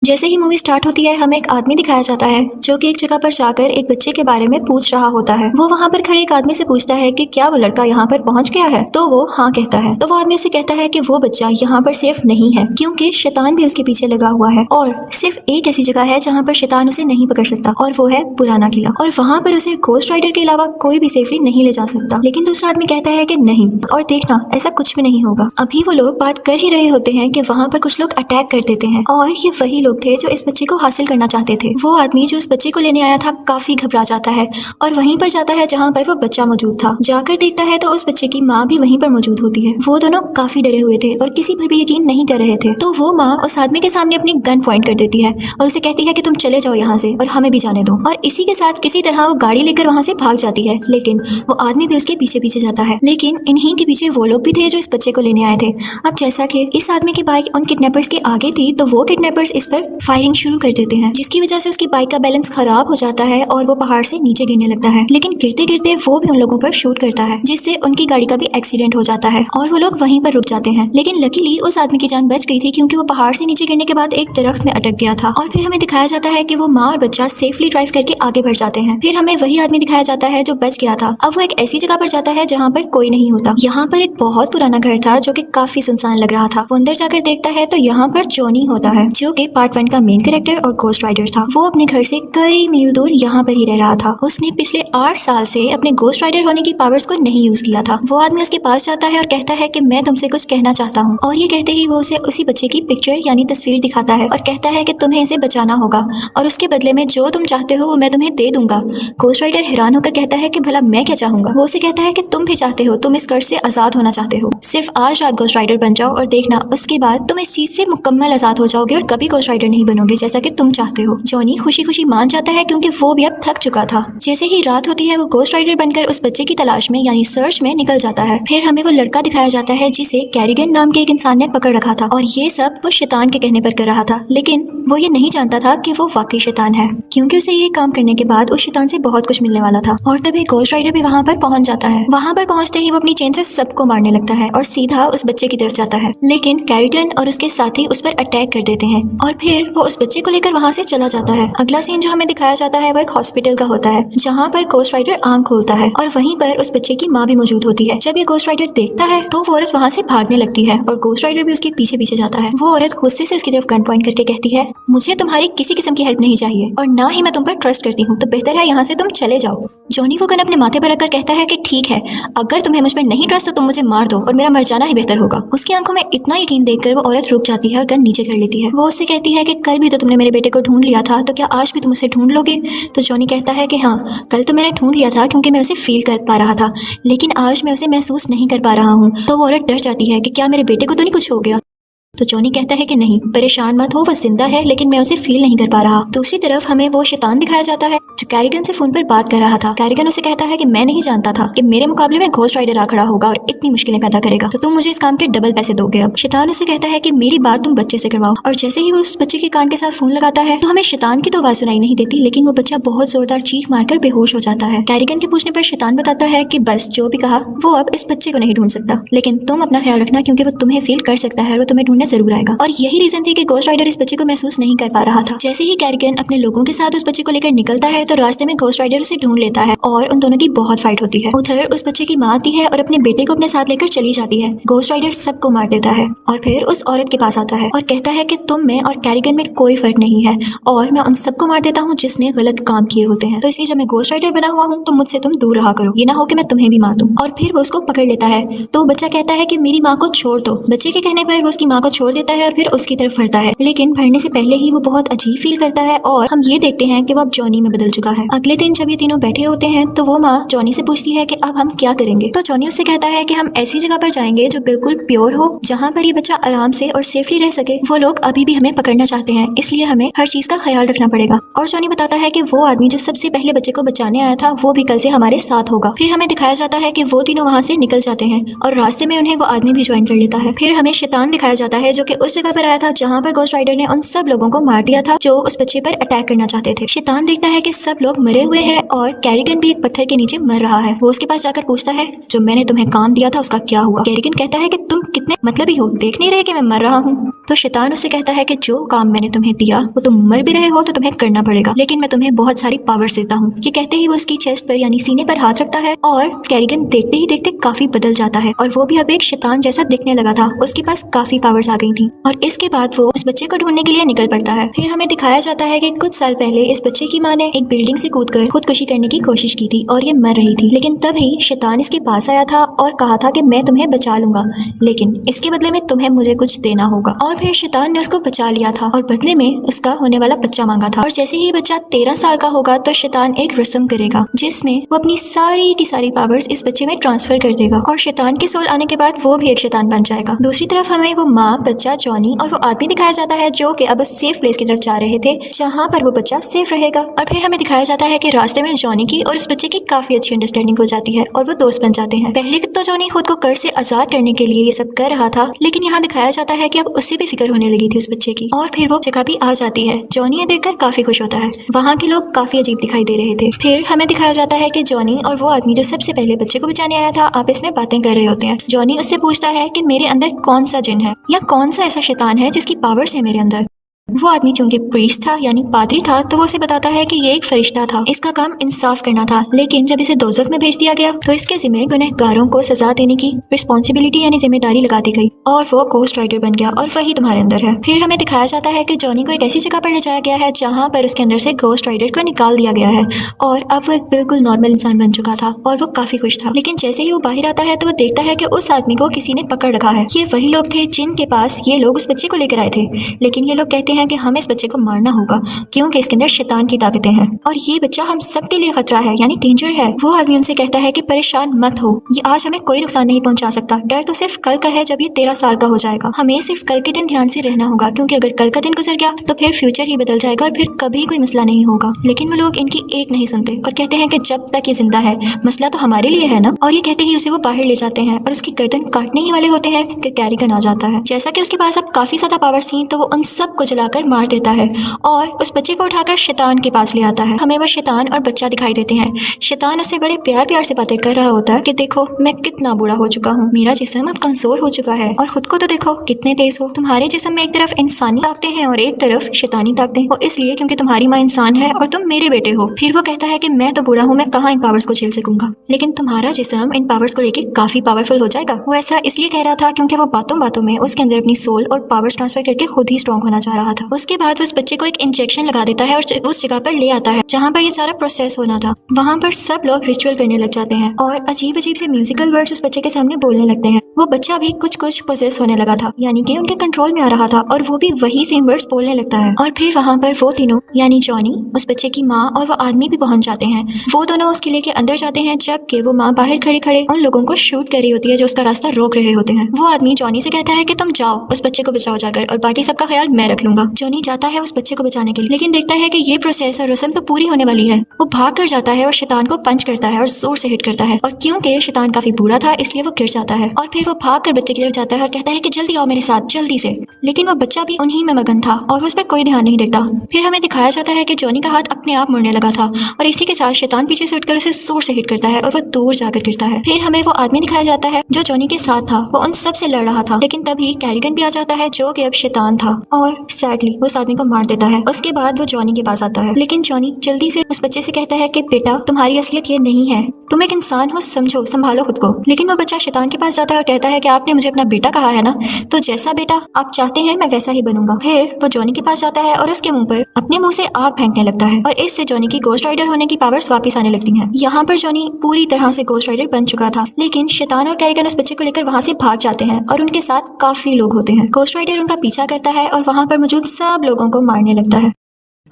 जैसे ही movie start होती है हमें एक आदमी दिखाया जाता है जो कि एक जगह पर जाकर एक बच्चे के बारे में पूछ रहा होता है। वो वहाँ पर खड़े एक आदमी से पूछता है कि क्या वो लड़का यहाँ पर पहुँच गया है, तो वो हाँ कहता है। तो वो आदमी से कहता है कि वो बच्चा यहाँ पर सेफ नहीं है क्योंकि शैतान भी उसके पीछे लगा हुआ है और सिर्फ एक ऐसी जगह है जहाँ पर शैतान उसे नहीं पकड़ सकता और वो है पुराना किला, और वहाँ पर उसे घोस्ट राइडर के अलावा कोई भी सेफली नहीं ले जा सकता। लेकिन दूसरा आदमी कहता है कि नहीं, और देखना ऐसा कुछ भी नहीं होगा। अभी वो लोग बात कर ही रहे होते हैं कि वहाँ पर कुछ लोग अटैक कर देते हैं और ये वही लोग थे जो इस बच्चे को हासिल करना चाहते थे। वो आदमी जो उस बच्चे को लेने आया था काफी घबरा जाता है और वहीं पर जाता है जहाँ पर वो बच्चा मौजूद था। जाकर देखता है तो उस बच्चे की माँ भी वहीं पर मौजूद होती है। वो दोनों काफी डरे हुए थे और किसी पर भी यकीन नहीं कर रहे थे। तो वो माँ उस आदमी के सामने अपनी गन पॉइंट कर देती है और उसे कहती है कि तुम चले जाओ यहाँ से और हमें भी जाने दो। और इसी के साथ किसी तरह वो गाड़ी लेकर वहाँ से भाग जाती है, लेकिन वो आदमी भी उसके पीछे पीछे जाता है। लेकिन इन्हीं के पीछे वो लोग भी थे जो इस बच्चे को लेने आए थे। अब जैसा कि इस आदमी की बाइक उन किडनैपर्स के आगे थी तो वो किडनैपर्स इस पर फायरिंग शुरू कर देते हैं, जिसकी वजह से उसकी बाइक का बैलेंस खराब हो जाता है और वो पहाड़ से नीचे गिरने लगता है। लेकिन गिरते गिरते वो भी उन लोगों पर शूट करता है जिससे उनकी गाड़ी का भी एक्सीडेंट हो जाता है और वो लोग वहीं पर रुक जाते हैं। लेकिन लकीली उस आदमी की जान बच गई थी क्योंकि वो पहाड़ से नीचे गिरने के बाद एक दरख्त में अटक गया था। और फिर हमें दिखाया जाता है कि वो माँ और बच्चा सेफली ड्राइव करके आगे बढ़ जाते हैं। फिर हमें वही आदमी दिखाया जाता है जो बच गया था। अब वो एक ऐसी जगह पर जाता है जहाँ पर कोई नहीं होता। यहाँ पर एक बहुत पुराना घर था जो कि काफी सुनसान लग रहा था। वो अंदर जाकर देखता है तो यहाँ पर जॉनी होता है जो कि पार्ट 1 का मेन कैरेक्टर और घोस्ट राइडर था। वो अपने घर से कई मील दूर यहाँ पर ही रह रहा था। उसने पिछले 8 साल से अपने घोस्ट राइडर होने की पावर्स को नहीं यूज किया था। वो आदमी उसके पास जाता है और कहता है कि मैं तुमसे कुछ कहना चाहता हूँ, और ये कहते ही वो उसे उसी बच्चे की पिक्चर यानी तस्वीर दिखाता है और कहता है कि तुम्हें इसे बचाना होगा और उसके बदले में जो तुम चाहते हो वो मैं तुम्हें दे दूंगा। घोस्ट राइडर हैरान होकर कहता है कि भला मैं क्या चाहूंगा। वो उसे कहता है कि तुम भी चाहते हो, तुम इस कर्ज से आजाद होना चाहते हो। सिर्फ आज रात घोस्ट राइडर बन जाओ और देखना उसके बाद तुम इस चीज से मुकम्मल आजाद हो जाओगे और कभी घोस्ट राइडर नहीं बनोगे जैसा कि तुम चाहते हो। जॉनी खुशी खुशी मान जाता है क्योंकि वो भी अब थक चुका था। जैसे ही रात होती है वो घोस्ट राइडर बनकर उस बच्चे की तलाश में यानी सर्च में निकल जाता है। फिर हमें वो लड़का दिखाया जाता है जिसे कैरिगन नाम के एक इंसान ने पकड़ रखा था और ये सब वो शैतान के कहने पर कर रहा था। लेकिन वो ये नहीं जानता था कि वो वाकई शैतान है, क्योंकि उसे ये काम करने के बाद उस शैतान से बहुत कुछ मिलने वाला था। और तभी घोस्ट राइडर भी वहाँ पर पहुंच जाता है। वहाँ पर पहुंचते ही वो अपनी चेन से सबको मारने लगता है और सीधा उस बच्चे की तरफ जाता है। लेकिन कैरिगन और उसके साथी उस पर अटैक कर देते हैं और फिर वो उस बच्चे को लेकर वहाँ से चला जाता है। अगला सीन जो हमें दिखाया जाता है वो एक हॉस्पिटल का होता है जहाँ पर घोस्ट राइडर आंख खोलता है और वहीं पर उस बच्चे की माँ भी मौजूद होती है। जब ये घोस्ट राइडर देखता है तो वो औरत वहाँ से भागने लगती है और घोस्ट राइडर भी उसके पीछे पीछे जाता है। वो औरत गुस्से से उसकी तरफ गन पॉइंट करके कहती है, मुझे तुम्हारी किसी किस्म की हेल्प नहीं चाहिए और ना ही मैं तुम पर ट्रस्ट करती हूँ, तो बेहतर है यहाँ से तुम चले जाओ। जॉनी वो गन अपने माथे पर रखकर कहता है कि ठीक है, अगर तुम्हें मुझ पर नहीं ट्रस्ट तो तुम मुझे मार दो और मेरा मर जाना ही बेहतर होगा। उसकी आंखों में इतना यकीन देखकर वो औरत रुक जाती है और गन नीचे कर लेती है। वो उससे कहती है कि कल भी तो तुमने मेरे बेटे को ढूंढ लिया था, तो क्या आज भी तुम उसे ढूंढ लोगे? तो जॉनी कहता है कि हाँ, कल तो मैंने ढूंढ लिया था क्योंकि मैं उसे फील कर पा रहा था, लेकिन आज मैं उसे महसूस नहीं कर पा रहा हूँ। तो वो औरत डर जाती है कि क्या मेरे बेटे को तो नहीं कुछ हो गया। तो जॉनी कहता है कि नहीं, परेशान मत हो, वो जिंदा है लेकिन मैं उसे फील नहीं कर पा रहा। दूसरी तरफ हमें वो शैतान दिखाया जाता है जो कैरिगन से फोन पर बात कर रहा था। कैरिगन उसे कहता है कि मैं नहीं जानता था कि मेरे मुकाबले में घोस्ट राइडर आ खड़ा होगा और इतनी मुश्किलें पैदा करेगा, तो तुम मुझे इस काम के डबल पैसे दोगे। अब शैतान उसे कहता है कि मेरी बात तुम बच्चे से करवाओ, और जैसे ही वो उस बच्चे के कान के साथ फोन लगाता है तो हमें शैतान की तो आवाज सुनाई नहीं देती, लेकिन वो बच्चा बहुत जोरदार चीख मारकर बेहोश हो जाता है। कैरिगन के पूछने पर शैतान बताता है कि बस जो भी कहा वो अब इस बच्चे को नहीं ढूंढ सकता, लेकिन तुम अपना ख्याल रखना क्योंकि वो तुम्हें फील कर सकता है और वो तुम्हें ढूंढने जरूर आएगा। और यही रीजन थी कि घोस्ट राइडर इस बच्चे को महसूस नहीं कर पा रहा था। जैसे ही कैरिगन अपने लोगों के साथ उस बच्चे को लेकर निकलता है तो रास्ते में घोस्ट राइडर उसे ढूंढ लेता है और उन दोनों की बहुत फाइट होती है। उधर उस बच्चे की माँ आती है और अपने बेटे को अपने साथ लेकर चली जाती है। घोस्ट राइडर सबको मार देता है और फिर उस औरत के पास आता है और कहता है कि तुम में और कैरिगन में कोई फर्क नहीं है और मैं उन सबको मार देता हूँ जिसने गलत काम किए होते हैं, तो इसलिए जब मैं घोस्ट राइडर बना हुआ हूँ तो मुझसे तुम दूर रहा करो, ये ना हो कि मैं तुम्हें भी मार दूं। और फिर वो उसको पकड़ लेता है। तो बच्चा कहता है कि मेरी माँ को छोड़ दो। बच्चे के कहने पर वो उसकी माँ को छोड़ देता है और फिर उसकी तरफ बढ़ता है, लेकिन भरने से पहले ही वो बहुत अजीब फील करता है और हम ये देखते हैं कि वो अब जॉनी में बदल चुका है। अगले दिन जब ये तीनों बैठे होते हैं तो वो माँ जॉनी से पूछती है कि अब हम क्या करेंगे। तो जॉनी उससे कहता है कि हम ऐसी जगह पर जाएंगे जो बिल्कुल प्योर हो, जहाँ पर ये बच्चा आराम से और सेफली रह सके। वो लोग अभी भी हमें पकड़ना चाहते हैं, इसलिए हमें हर चीज का ख्याल रखना पड़ेगा। और जॉनी बताता है कि वो आदमी जो सबसे पहले बच्चे को बचाने आया था वो भी कल से हमारे साथ होगा। फिर हमें दिखाया जाता है कि वो तीनों वहाँ से निकल जाते हैं और रास्ते में उन्हें वो आदमी भी ज्वाइन कर लेता है। फिर हमें शैतान दिखाया जाता है जो कि उस जगह पर आया था जहाँ पर गोस्ट राइडर ने उन सब लोगों को मार दिया था जो उस बच्चे पर अटैक करना चाहते थे। शैतान देखता है कि सब लोग मरे हुए हैं और कैरिगन भी एक पत्थर के नीचे मर रहा है। वो उसके पास जाकर पूछता है जो मैंने तुम्हें काम दिया था उसका क्या हुआ। कैरिगन कहता है कि तुम कितने मतलबी हो, देख नहीं रहे कि मैं मर रहा हूँ। तो शैतान उससे कहता है कि जो काम मैंने तुम्हें दिया वो तुम मर भी रहे हो तो तुम्हें करना पड़ेगा, लेकिन मैं तुम्हें बहुत सारी पावर्स देता हूँ। ये कहते ही वो उसकी चेस्ट पर यानी सीने पर हाथ रखता है और कैरिगन देखते ही देखते काफी बदल जाता है और वो भी अब एक शैतान जैसा दिखने लगा था। उसके पास काफी पावर्स आ गई थी और इसके बाद वो उस बच्चे को ढूंढने के लिए निकल पड़ता है। फिर हमें दिखाया जाता है कि कुछ साल पहले इस बच्चे की माँ ने एक बिल्डिंग से कूदकर खुदकुशी करने की कोशिश की थी और ये मर रही थी, लेकिन तभी शैतान इसके पास आया था और कहा था कि मैं तुम्हें बचा लूंगा, लेकिन इसके बदले में तुम्हें मुझे कुछ देना होगा। और फिर शैतान ने उसको बचा लिया था और बदले में उसका होने वाला बच्चा मांगा था। और जैसे ही बच्चा 13 साल का होगा तो शैतान एक रस्म करेगा जिसमें वो अपनी सारी की सारी पावर्स इस बच्चे में ट्रांसफर कर देगा और शैतान के सोल आने के बाद वो भी एक शैतान बन जाएगा। दूसरी तरफ हमें वो माँ, बच्चा, जॉनी और वो आदमी दिखाया जाता है जो कि अब उस सेफ प्लेस की तरफ जा रहे थे जहाँ पर वो बच्चा सेफ रहेगा। और फिर हमें दिखाया जाता है कि रास्ते में जॉनी की और उस बच्चे की काफी अच्छी अंडरस्टैंडिंग हो जाती है और वो दोस्त बन जाते हैं। पहले तो जॉनी खुद को कर्ज से आजाद करने के लिए ये सब कर रहा था, लेकिन यहाँ दिखाया जाता है कि अब उससे भी फिक्र होने लगी थी उस बच्चे की और फिर वो जगह भी आ जाती है। जॉनी ये देखकर काफी खुश होता है। वहाँ के लोग काफी अजीब दिखाई दे रहे थे। फिर हमें दिखाया जाता है कि जॉनी और वो आदमी जो सबसे पहले बच्चे को बचाने आया था आपस में बातें कर रहे होते हैं। जॉनी उससे पूछता है कि मेरे अंदर कौन सा जिन है या कौन सा ऐसा शैतान है जिसकी पावर्स है मेरे अंदर। वो आदमी चूंकि प्रीस्ट था यानी पादरी था तो वो उसे बताता है कि ये एक फरिश्ता था, इसका काम इंसाफ करना था, लेकिन जब इसे दोज़ख में भेज दिया गया तो इसके जिम्मे गुनहगारों को सजा देने की रिस्पॉन्सिबिलिटी यानी जिम्मेदारी लगा दी गई और वो गोस्ट राइडर बन गया और वही तुम्हारे अंदर है। फिर हमें दिखाया जाता है कि जॉनी को एक ऐसी जगह पर ले जाया गया है जहाँ पर उसके अंदर से गोस्ट राइडर को निकाल दिया गया है और अब वो एक बिल्कुल नॉर्मल इंसान बन चुका था और वो काफी खुश था। लेकिन जैसे ही वो बाहर आता है तो वो देखता है कि उस आदमी को किसी ने पकड़ रखा है। ये वही लोग थे जिनके पास ये लोग उस बच्चे को लेकर आए थे, लेकिन ये लोग कहते हैं कि हमें इस बच्चे को मारना होगा क्योंकि इसके अंदर शैतान की ताकतें हैं और ये बच्चा हम सबके लिए खतरा है यानी डेंजर है। वो आदमी उनसे कहता है कि परेशान मत हो, ये आज हमें कोई नुकसान नहीं पहुंचा सकता, डर तो सिर्फ कल का है जब ये 13 साल का हो जाएगा। हमें सिर्फ कल के दिन ध्यान से रहना होगा क्योंकि अगर कल का दिन गुजर गया तो फिर फ्यूचर ही बदल जाएगा और फिर कभी कोई मसला नहीं होगा। लेकिन वो लोग इनकी एक नहीं सुनते और कहते हैं कि जब तक ये जिंदा है मसला तो हमारे लिए है ना। और ये कहते ही उसे वो बाहर ले जाते हैं और उसकी गर्दन काटने ही वाले होते हैं कि कैरिगन आ जाता है। जैसा कि उसके पास अब काफी ज्यादा पावर्स थी तो वो उन सब को जलाकर मार देता है और उस बच्चे को उठाकर शैतान के पास ले आता है। हमें वो शैतान और बच्चा दिखाई देते हैं। शैतान उससे बड़े प्यार प्यार से बातें कर रहा होता है कि देखो मैं कितना बूढ़ा हो चुका हूँ, मेरा जिस्म अब कमजोर हो चुका है और खुद को तो देखो कितने तेज हो। तुम्हारे जिस्म में एक तरफ इंसानी ताकतें हैं और एक तरफ शैतानी ताकतें, वो इसलिए क्योंकि तुम्हारी माँ इंसान है और तुम मेरे बेटे हो। फिर वो कहता है कि मैं तो बूढ़ा हूँ, मैं कहाँ इन पावर्स को झेल सकूंगा, लेकिन तुम्हारा जिस्म इन पावर्स को लेकर काफी पावरफुल हो जाएगा। वो ऐसा इसलिए कह रहा था क्योंकि वो बातों बातों में उसके अंदर अपनी सोल और पावर्स ट्रांसफर करके खुद ही स्ट्रॉन्ग होना चाह रहा था। उसके बाद वो उस बच्चे को एक इंजेक्शन लगा देता है और उस जगह पर ले आता है जहाँ पर ये सारा प्रोसेस होना था। वहाँ पर सब लोग रिचुअल करने लग जाते हैं और अजीब अजीब से म्यूजिकल वर्ड्स उस बच्चे के सामने बोलने लगते हैं। वो बच्चा भी कुछ कुछ पोजेस होने लगा था यानी कि उनके कंट्रोल में आ रहा था और वो भी वही सेम वर्ड्स बोलने लगता है। और फिर वहाँ पर वो तीनों यानी जॉनी, उस बच्चे की माँ और वो आदमी भी पहुंच जाते हैं। वो दोनों उस किले के अंदर जाते हैं जबकि वो माँ बाहर खड़े खड़े उन लोगों को शूट कर रही होती है जो उसका रास्ता रोक रहे होते हैं। वो आदमी जॉनी से कहता है कि तुम जाओ उस बच्चे को बचाओ जाकर और बाकी सबका ख्याल मैं रख लूंगा। जॉनी जाता है उस बच्चे को बचाने के लिए, लेकिन देखता है कि ये प्रोसेस और रस्म तो पूरी होने वाली है। वो भाग कर जाता है और शैतान को पंच करता है और जोर से हिट करता है और क्योंकि शैतान काफी बुरा था इसलिए वो गिर जाता है। और फिर वो भाग कर बच्चे की तरफ जाता है और कहता है कि जल्दी आओ मेरे साथ जल्दी से, लेकिन वो बच्चा भी उन्हीं में मगन था और उस पर कोई ध्यान नहीं देता। फिर हमें दिखाया जाता है कि जॉनी का हाथ अपने आप मुड़ने लगा था और इसी के साथ शैतान पीछे से उठकर उसे जोर से हिट करता है और वो दूर जाकर गिरता है। फिर हमें वो आदमी दिखाया जाता है जो जॉनी के साथ था, वो उन सब से लड़ रहा था, लेकिन तभी कैरिगन भी आ जाता है जो कि अब शैतान था और सैडली उस आदमी को मार देता है। उसके बाद वो जॉनी के पास आता है, लेकिन जॉनी जल्दी से उस बच्चे से कहता है कि बेटा तुम्हारी असलियत ये नहीं है, तुम एक इंसान हो, समझो, संभालो खुद को। लेकिन वो बच्चा शैतान के पास जाता है और कहता है कि आपने मुझे अपना बेटा कहा है ना, तो जैसा बेटा आप चाहते हैं मैं वैसा ही बनूंगा। फिर वो जॉनी के पास जाता है और उसके मुंह पर अपने मुंह से आग फेंकने लगता है और इससे जॉनी की गोस्ट राइडर होने की पावर्स वापस आने लगती हैं। यहाँ पर जॉनी पूरी तरह से गोस्ट राइडर बन चुका था, लेकिन शैतान और कैरिगन उस बच्चे को लेकर वहाँ से भाग जाते हैं और उनके साथ काफी लोग होते हैं। गोस्ट राइडर उनका पीछा करता है और वहाँ पर मौजूद सब लोगों को मारने लगता है।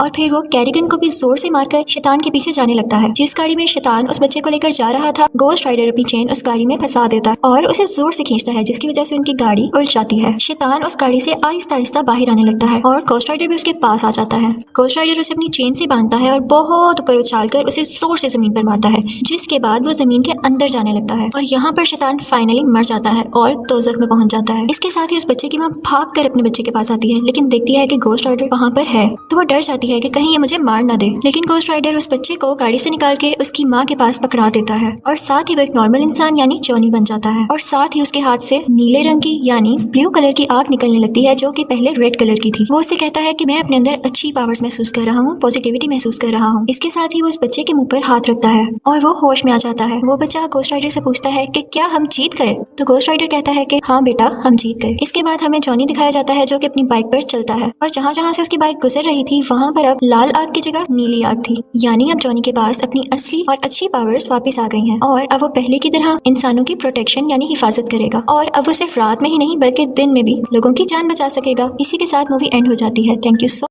और फिर वो कैरिगन को भी जोर से मारकर शैतान के पीछे जाने लगता है। जिस गाड़ी में शैतान उस बच्चे को लेकर जा रहा था, गोस्ट राइडर अपनी चेन उस गाड़ी में फंसा देता है और उसे जोर से खींचता है, जिसकी वजह से उनकी गाड़ी उल्ट जाती है। शैतान उस गाड़ी से आहिस्ता आहिस्ता बाहर आने लगता है और गोस्ट राइडर भी उसके पास आ जाता है। गोस्ट राइडर उसे अपनी चेन से बांधता है और बहुत ऊपर उछालकर उसे जोर से जमीन पर मारता है, जिसके बाद वो जमीन के अंदर जाने लगता है और यहाँ पर शैतान फाइनली मर जाता है और दोज़ख में पहुंच जाता है। इसके साथ ही उस बच्चे की माँ भाग कर अपने बच्चे के पास आती है, लेकिन देखती है कि गोस्ट राइडर वहाँ पर है, तो वो डर जाती है कि कहीं ये मुझे मार ना दे। लेकिन गोस्ट राइडर उस बच्चे को गाड़ी से निकाल के उसकी माँ के पास पकड़ा देता है और साथ ही वो एक नॉर्मल इंसान यानी जॉनी बन जाता है। और साथ ही उसके हाथ से नीले रंग की यानी ब्लू कलर की आग निकलने लगती है, जो कि पहले रेड कलर की थी। वो उससे कहता है कि मैं अपने अंदर अच्छी पावर्स महसूस कर रहा हूँ, पॉजिटिविटी महसूस कर रहा हूँ। इसके साथ ही वो उस बच्चे के मुंह पर हाथ रखता है और वो होश में आ जाता है। वो बच्चा गोस्ट राइडर से पूछता है कि क्या हम जीत गए? तो गोस्ट राइडर कहता है कि हाँ बेटा, हम जीत गए। इसके बाद हमें जॉनी दिखाया जाता है, जो कि अपनी बाइक पर चलता है और जहाँ जहाँ से उसकी बाइक गुजर रही थी वहाँ पर अब लाल आग की जगह नीली आग थी, यानी अब जॉनी के पास अपनी असली और अच्छी पावर्स वापस आ गई हैं और अब वो पहले की तरह इंसानों की प्रोटेक्शन यानी हिफाजत करेगा और अब वो सिर्फ रात में ही नहीं बल्कि दिन में भी लोगों की जान बचा सकेगा। इसी के साथ मूवी एंड हो जाती है। Thank you so